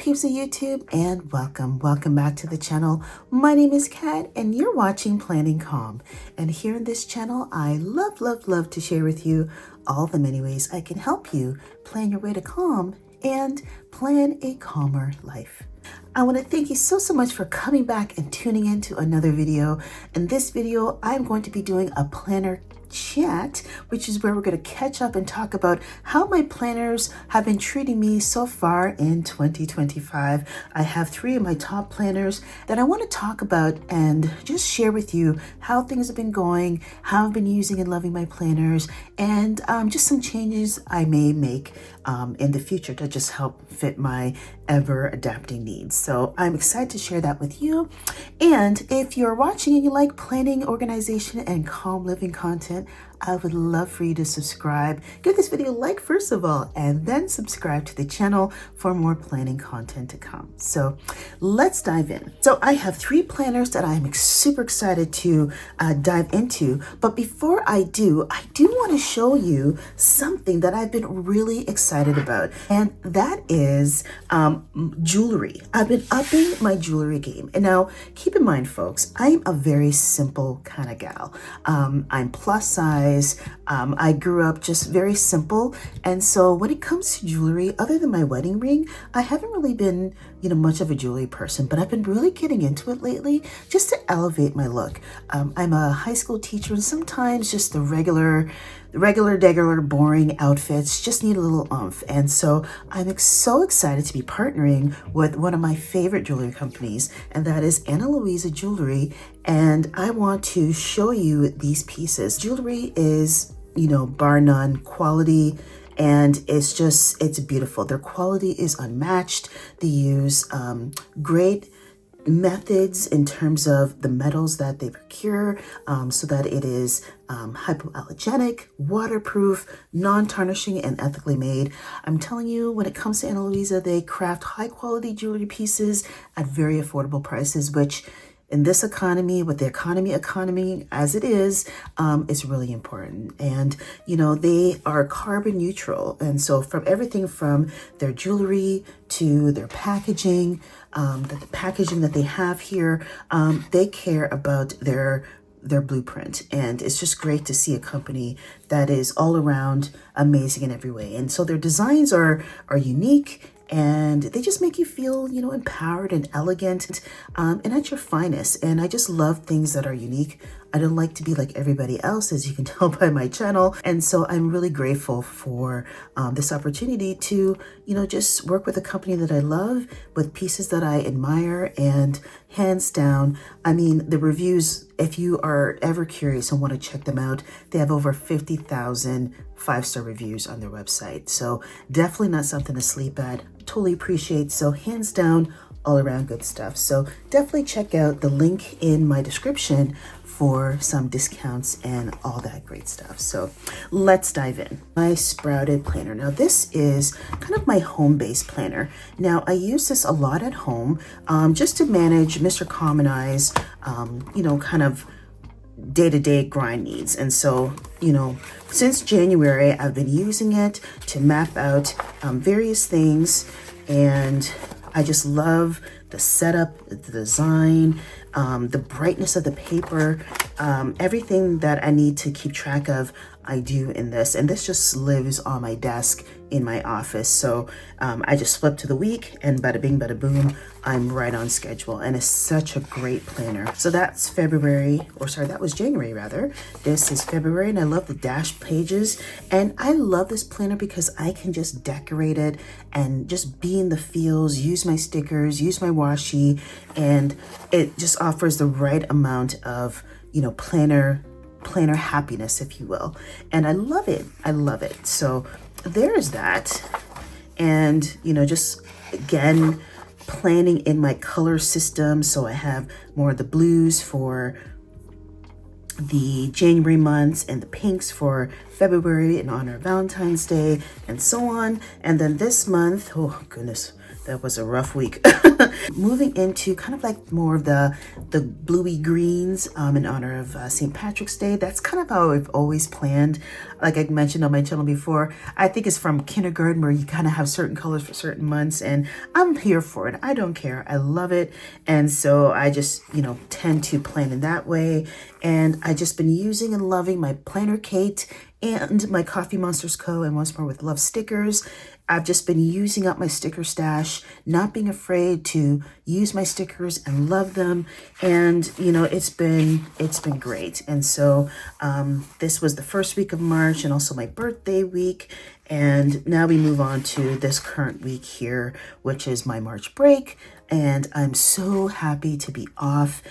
peeps of YouTube, and welcome back to the channel. My name is Kat and you're watching Planning Calm. And here in this channel, I love to share with you all the many ways I can help you plan your way to calm and plan a calmer life. I want to thank you so much for coming back and tuning in to another video. In this video, I'm going to be doing a planner chat, which is where we're going to catch up and talk about how my planners have been treating me so far in 2025. I have 3 of my top planners that I want to talk about and just share with you how things have been going, how I've been using and loving my planners, and just some changes I may make in the future to just help fit my ever adapting needs. So I'm excited to share that with you. And if you're watching and you like planning, organization, and calm living content, I would love for you to subscribe. Give this video a like first of all, and then subscribe to the channel for more planning content to come. So let's dive in. So I have 3 planners that I'm super excited to dive into. But before I do want to show you something that I've been really excited about. And that is jewelry. I've been upping my jewelry game. And now keep in mind, folks, I'm a very simple kind of gal. I'm plus size. I grew up just very simple. And so when it comes to jewelry, other than my wedding ring, I haven't really been, much of a jewelry person, but I've been really getting into it lately just to elevate my look. I'm a high school teacher, and sometimes just the regular, boring outfits just need a little oomph. And so I'm so excited to be partnering with one of my favorite jewelry companies, and that is Ana Luisa Jewelry. And I want to show you these pieces. Jewelry is, bar none, quality, and it's beautiful. Their quality is unmatched. They use great methods in terms of the metals that they procure, so that it is hypoallergenic, waterproof, non-tarnishing, and ethically made. I'm telling you, when it comes to Ana Luisa, they craft high quality jewelry pieces at very affordable prices, which in this economy, with the economy as it is really important. And, they are carbon neutral. And so from everything from their jewelry to their packaging, the packaging that they have here, they care about their blueprint. And it's just great to see a company that is all around amazing in every way. And so their designs are unique, and they just make you feel, empowered and elegant, and at your finest. And I just love things that are unique. I don't like to be like everybody else, as you can tell by my channel. And so I'm really grateful for this opportunity to, just work with a company that I love, with pieces that I admire. And hands down, the reviews, if you are ever curious and want to check them out, they have over 50,000 5-star reviews on their website. So definitely not something to sleep at. Totally appreciate. So hands down, all around good stuff. So definitely check out the link in my description for some discounts and all that great stuff. So let's dive in. My sprouted planner. Now this is kind of my home-based planner. Now I use this a lot at home, just to manage Mr. Calm and I's, kind of day-to-day grind needs. And so, since January, I've been using it to map out various things, and I just love the setup, the design, the brightness of the paper, everything that I need to keep track of, I do in this. And this just lives on my desk in my office. So I just flip to the week, and bada bing, bada boom, I'm right on schedule. And it's such a great planner. So that's that was January rather. This is February, and I love the dash pages. And I love this planner because I can just decorate it and just be in the feels, use my stickers, use my washi, and it just offers the right amount of, planner happiness, if you will. And I love it. So there's that. And, just again, planning in my color system. So I have more of the blues for the January months and the pinks for February in honor of Valentine's Day, and so on. And then this month, oh goodness, that was a rough week. Moving into kind of like more of the bluey greens in honor of St. Patrick's Day. That's kind of how I've always planned. Like I mentioned on my channel before, I think it's from kindergarten where you kind of have certain colors for certain months, and I'm here for it. I don't care. I love it. And so I just, tend to plan in that way. And I just been using and loving my Planner Kate and my Coffee Monsters Co. and Once More with Love stickers. I've just been using up my sticker stash, not being afraid to use my stickers and love them. And, it's been great. And so this was the first week of March and also my birthday week. And now we move on to this current week here, which is my March break. And I'm so happy to be off.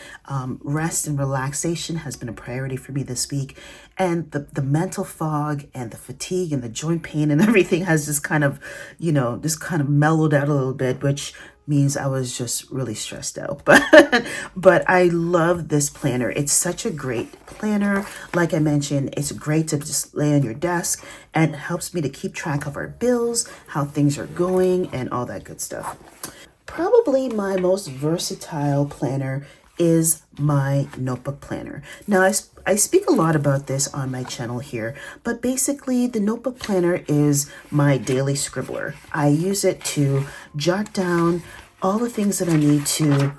Rest and relaxation has been a priority for me this week. And the mental fog and the fatigue and the joint pain and everything has just kind of, mellowed out a little bit, which means I was just really stressed out. But I love this planner. It's such a great planner. Like I mentioned, it's great to just lay on your desk, and it helps me to keep track of our bills, how things are going, and all that good stuff. Probably my most versatile planner is my notebook planner. Now, I speak a lot about this on my channel here, but basically the notebook planner is my daily scribbler. I use it to jot down all the things that I need to,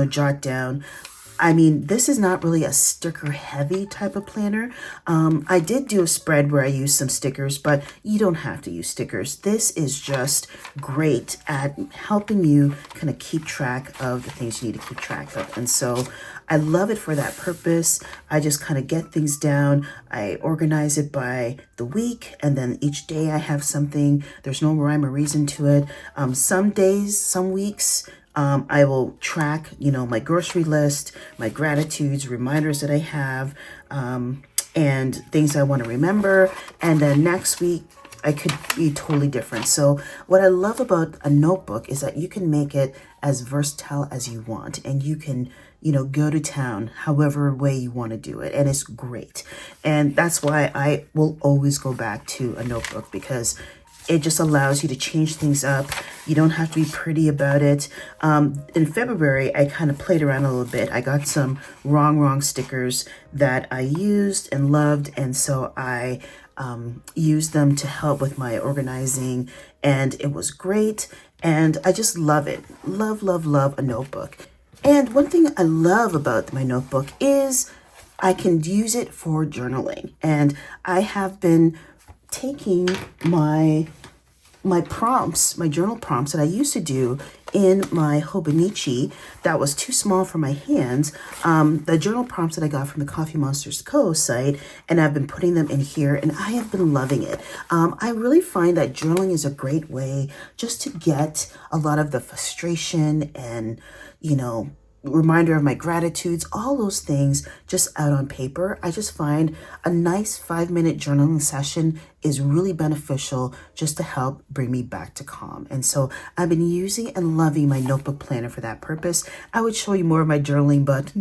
jot down. I mean, this is not really a sticker heavy type of planner. I did do a spread where I used some stickers, but you don't have to use stickers. This is just great at helping you kind of keep track of the things you need to keep track of. And so I love it for that purpose. I just kind of get things down. I organize it by the week, and then each day I have something. There's no rhyme or reason to it. Some days, some weeks, I will track, my grocery list, my gratitudes, reminders that I have, and things I want to remember. And then next week, I could be totally different. So what I love about a notebook is that you can make it as versatile as you want, and you can, go to town however way you want to do it. And it's great. And that's why I will always go back to a notebook, because it just allows you to change things up. You don't have to be pretty about it. In February, I kind of played around a little bit. I got some wrong stickers that I used and loved. And so I used them to help with my organizing, and it was great. And I just love it. Love a notebook. And one thing I love about my notebook is I can use it for journaling. And I have been taking my prompts, my journal prompts that I used to do in my Hobonichi that was too small for my hands, the journal prompts that I got from the Coffee Monsters Co. site, and I've been putting them in here, and I have been loving it. I really find that journaling is a great way just to get a lot of the frustration and, reminder of my gratitudes, all those things just out on paper. I just find a nice 5-minute journaling session is really beneficial just to help bring me back to calm. And so I've been using and loving my notebook planner for that purpose. I would show you more of my journaling, but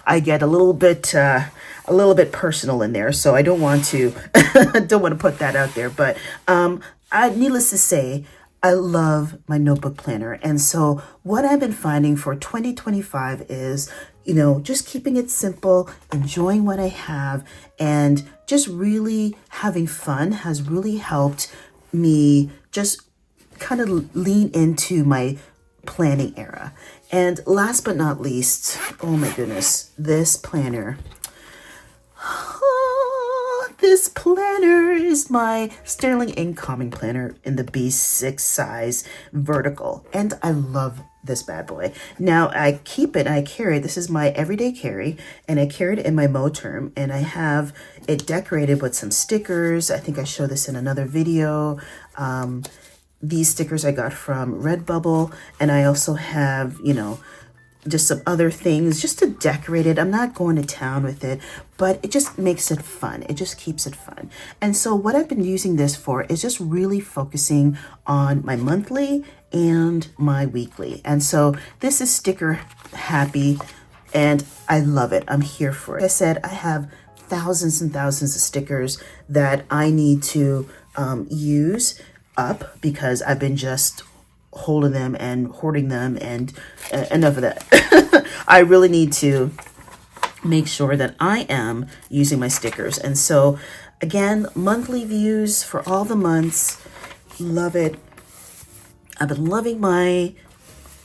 I get a little bit personal in there, so I don't want to put that out there. But needless to say, I love my notebook planner. And so what I've been finding for 2025 is, just keeping it simple, enjoying what I have, and just really having fun has really helped me just kind of lean into my planning era. And last but not least, oh my goodness, this planner. This planner is my Sterling Ink Calming Planner in the B6 size vertical, and I love this bad boy. Now I keep it, I carry it. This is my everyday carry, and I carry it in my Mo term, and I have it decorated with some stickers. I think I showed this in another video. These stickers I got from Redbubble, and I also have, just some other things just to decorate it. I'm not going to town with it, but it just makes it fun. It just keeps it fun. And so what I've been using this for is just really focusing on my monthly and my weekly. And so this is sticker happy, and I love it. I'm here for it. Like I said, I have thousands and thousands of stickers that I need to use up because I've been just hold of them and hoarding them, and enough of that. I really need to make sure that I am using my stickers. And so again, monthly views for all the months. Love it. I've been loving my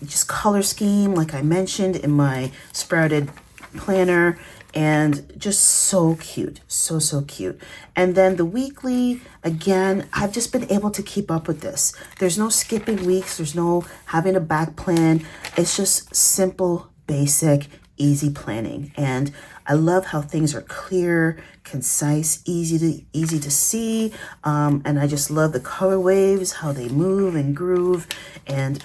just color scheme, like I mentioned in my sprouted planner, and just so cute, so cute. And then the weekly, again, I've just been able to keep up with this. There's no skipping weeks, there's no having a back plan. It's just simple, basic, easy planning. And I love how things are clear, concise, easy to see. And I just love the color waves, how they move and groove. And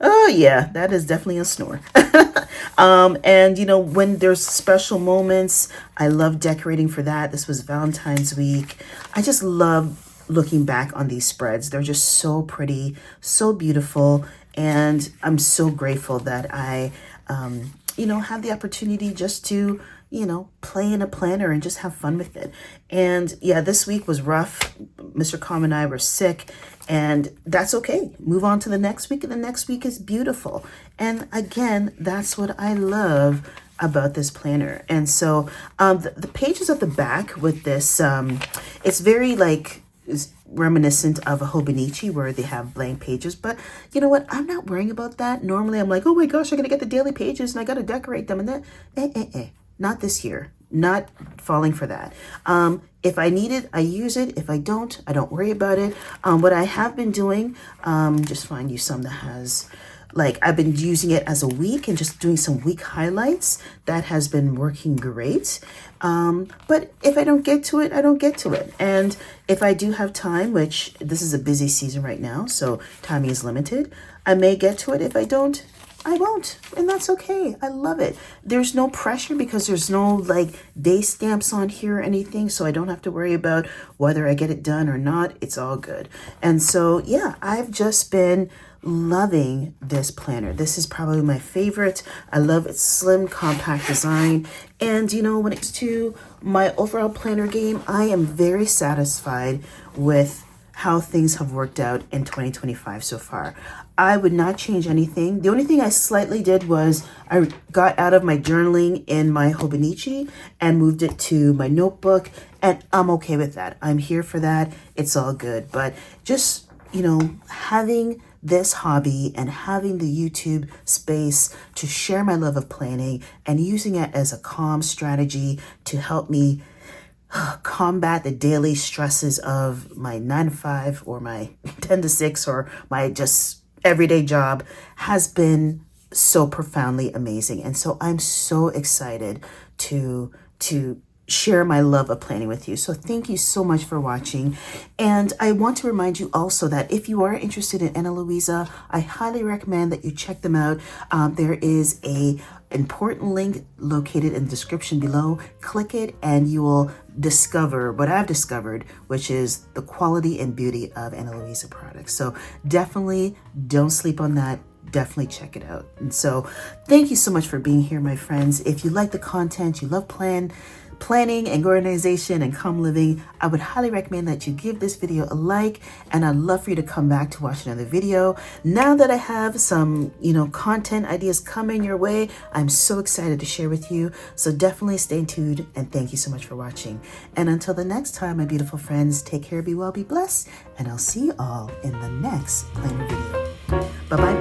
oh yeah, that is definitely a snore. And you know, when there's special moments, I love decorating for that. This was Valentine's week. I just love looking back on these spreads. They're just so pretty, so beautiful. And I'm so grateful that I, you know, have the opportunity just to, you know, play in a planner and just have fun with it. And yeah, this week was rough. Mr. Com and I were sick, and that's okay. Move on to the next week, and the next week is beautiful. And again, that's what I love about this planner. And so the pages at the back with this, it's very like reminiscent of a Hobonichi where they have blank pages. But you know what? I'm not worrying about that. Normally I'm like, oh my gosh, I gotta get the daily pages and I gotta decorate them, and that not this year. Not falling for that. If I need it, I use it. If I don't worry about it. What I have been doing, just find you some that has, like, I've been using it as a week and just doing some week highlights. That has been working great. But if I don't get to it, I don't get to it. And if I do have time, which this is a busy season right now, so timing is limited, I may get to it. If I don't, I won't, and that's okay. I love it. There's no pressure because there's no like day stamps on here or anything, so I don't have to worry about whether I get it done or not. It's all good. And so yeah, I've just been loving this planner. This is probably my favorite. I love its slim, compact design. And you know, when it's to my overall planner game, I am very satisfied with how things have worked out in 2025 so far. I would not change anything. The only thing I slightly did was I got out of my journaling in my Hobonichi and moved it to my notebook, and I'm okay with that. I'm here for that. It's all good. But just, you know, having this hobby and having the YouTube space to share my love of planning and using it as a calm strategy to help me combat the daily stresses of my 9 to 5 or my 10 to 6 or my just everyday job has been so profoundly amazing. And so I'm so excited to share my love of planning with you. So thank you so much for watching. And I want to remind you also that if you are interested in Ana Luisa, I highly recommend that you check them out. There is a important link located in the description below. Click it and you will discover what I've discovered, which is the quality and beauty of Ana Luisa products. So definitely don't sleep on that. Definitely check it out. And so thank you so much for being here, my friends. If you like the content, you love planning and organization and calm living, I would highly recommend that you give this video a like, and I'd love for you to come back to watch another video. Now that I have some, you know, content ideas coming your way, I'm so excited to share with you. So definitely stay tuned, and thank you so much for watching. And until the next time, my beautiful friends, take care, be well, be blessed, and I'll see you all in the next planner video. Bye-bye.